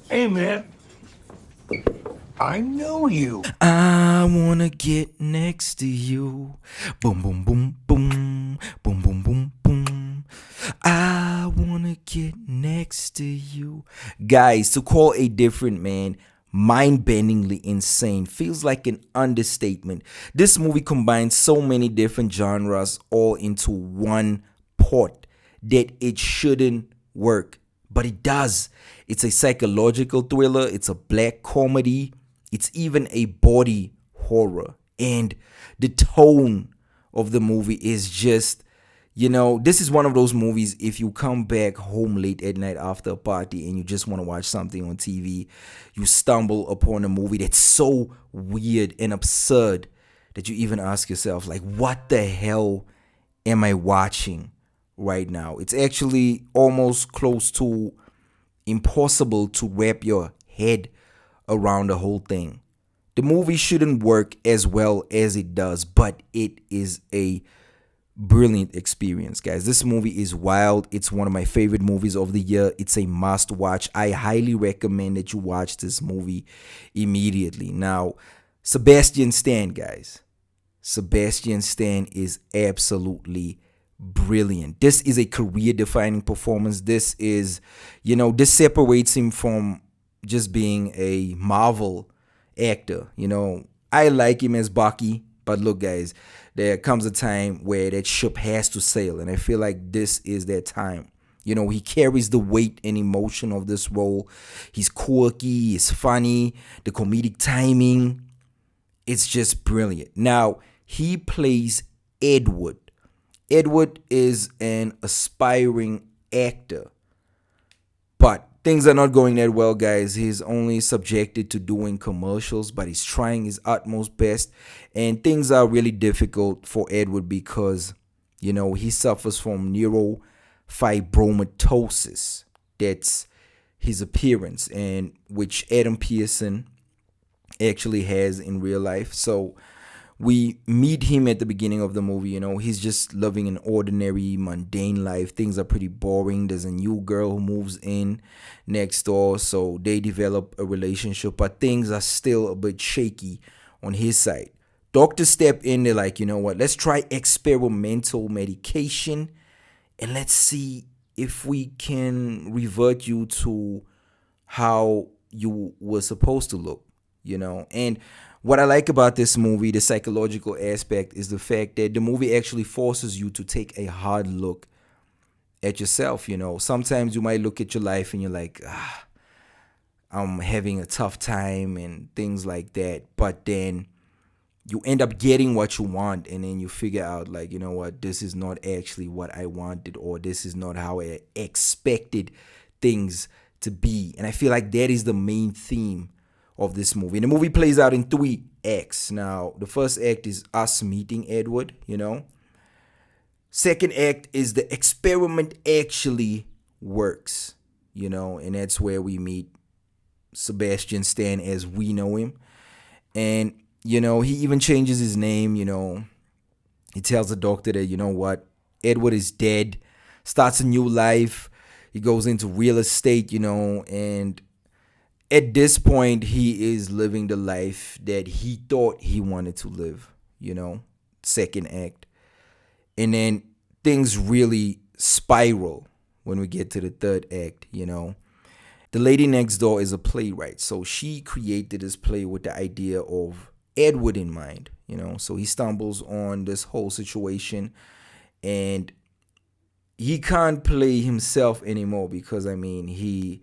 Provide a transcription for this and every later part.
Hey, man, I know you. I wanna get next to you. Boom, boom, boom, boom. Boom, boom, boom, boom. I wanna get next to you. Guys, to call a different man mind bendingly insane feels like an understatement. This movie combines so many different genres all into one pot that it shouldn't work, but it does. It's a psychological thriller, it's a black comedy, it's even a body horror. And the tone of the movie is just, this is one of those movies. If you come back home late at night after a party and you just want to watch something on TV, you stumble upon a movie that's so weird and absurd that you even ask yourself, like, what the hell am I watching right now? It's actually almost close to impossible to wrap your head around the whole thing. The movie shouldn't work as well as it does, but it is a brilliant experience, guys. This movie is wild. It's one of my favorite movies of the year. It's a must watch. I highly recommend that you watch this movie immediately. Now, Sebastian Stan, guys. Sebastian Stan is absolutely brilliant. This is a career defining performance. This separates him from just being a Marvel actor. I like him as Bucky, but look, guys, there comes a time where that ship has to sail, and I feel like this is that time. He carries the weight and emotion of this role. He's quirky, he's funny, the comedic timing, it's just brilliant. Now, he plays Edward. Edward is an aspiring actor, but things are not going that well, guys. He's only subjected to doing commercials, but he's trying his utmost best. And things are really difficult for Edward because, he suffers from neurofibromatosis. That's his appearance, and which Adam Pearson actually has in real life. So we meet him at the beginning of the movie. He's just living an ordinary, mundane life. Things are pretty boring. There's a new girl who moves in next door, so they develop a relationship, but things are still a bit shaky on his side. Doctors step in, they're like, you know what, let's try experimental medication and let's see if we can revert you to how you were supposed to look. And what I like about this movie, the psychological aspect, is the fact that the movie actually forces you to take a hard look at yourself. Sometimes you might look at your life and you're like, I'm having a tough time and things like that. But then you end up getting what you want, and then you figure out, like, you know what, this is not actually what I wanted, or this is not how I expected things to be. And I feel like that is the main theme of this movie. And the movie plays out in three acts. Now, the first act is us meeting Edward. Second act is the experiment actually works, and that's where we meet Sebastian Stan as we know him. And, he even changes his name. He tells the doctor that, you know what, Edward is dead, starts a new life. He goes into real estate, and at this point, he is living the life that he thought he wanted to live. Second act. And then things really spiral when we get to the third act. The lady next door is a playwright. So she created this play with the idea of Edward in mind. So he stumbles on this whole situation, and he can't play himself anymore because, the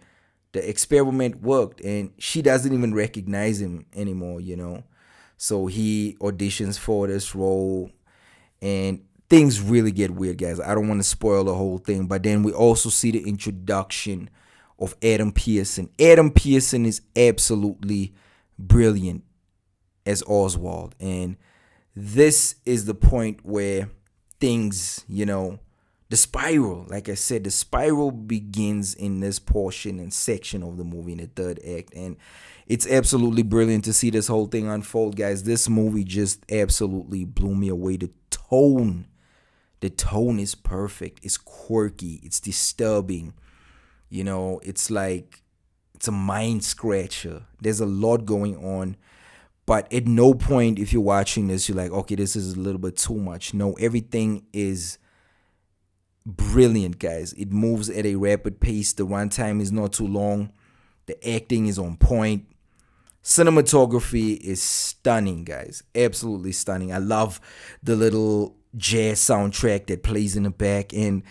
experiment worked and she doesn't even recognize him anymore. So he auditions for this role, and things really get weird, guys. I don't want to spoil the whole thing, but then we also see the introduction of Adam Pearson. Adam Pearson is absolutely brilliant as Oswald, and this is the point where things, the spiral, like I said, the spiral begins in this portion and section of the movie in the third act. And it's absolutely brilliant to see this whole thing unfold, guys. This movie just absolutely blew me away. The tone is perfect. It's quirky. It's disturbing. It's it's a mind scratcher. There's a lot going on. But at no point, if you're watching this, you're like, okay, this is a little bit too much. No, everything is brilliant, guys. It moves at a rapid pace. The runtime is not too long. The acting is on point. Cinematography is stunning, guys. Absolutely stunning. I love the little jazz soundtrack that plays in the back. And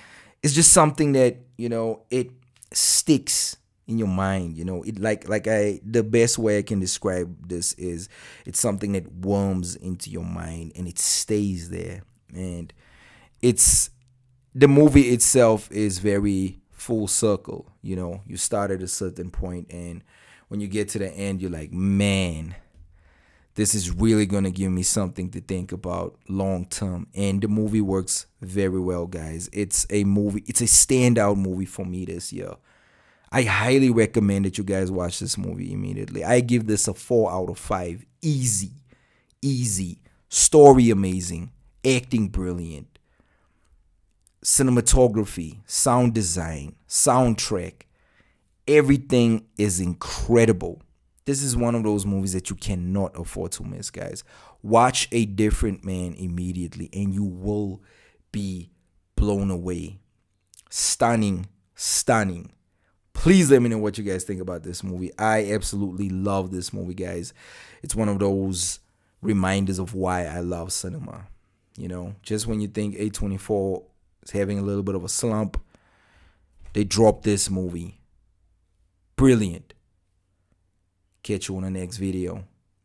it's just something that, it sticks in your mind. It the best way I can describe this is it's something that worms into your mind and it stays there. And the movie itself is very full circle. You start at a certain point, and when you get to the end, you're like, man, this is really going to give me something to think about long term. And the movie works very well, guys. It's a standout movie for me this year. I highly recommend that you guys watch this movie immediately. I give this a 4 out of 5. Easy. Story amazing. Acting brilliant. Cinematography, sound design, soundtrack. Everything is incredible. This is one of those movies that you cannot afford to miss, guys. Watch A Different Man immediately and you will be blown away. Stunning. Please let me know what you guys think about this movie. I absolutely love this movie, guys. It's one of those reminders of why I love cinema. Just when you think A24 is having a little bit of a slump, they drop this movie. Brilliant. Catch you on the next video.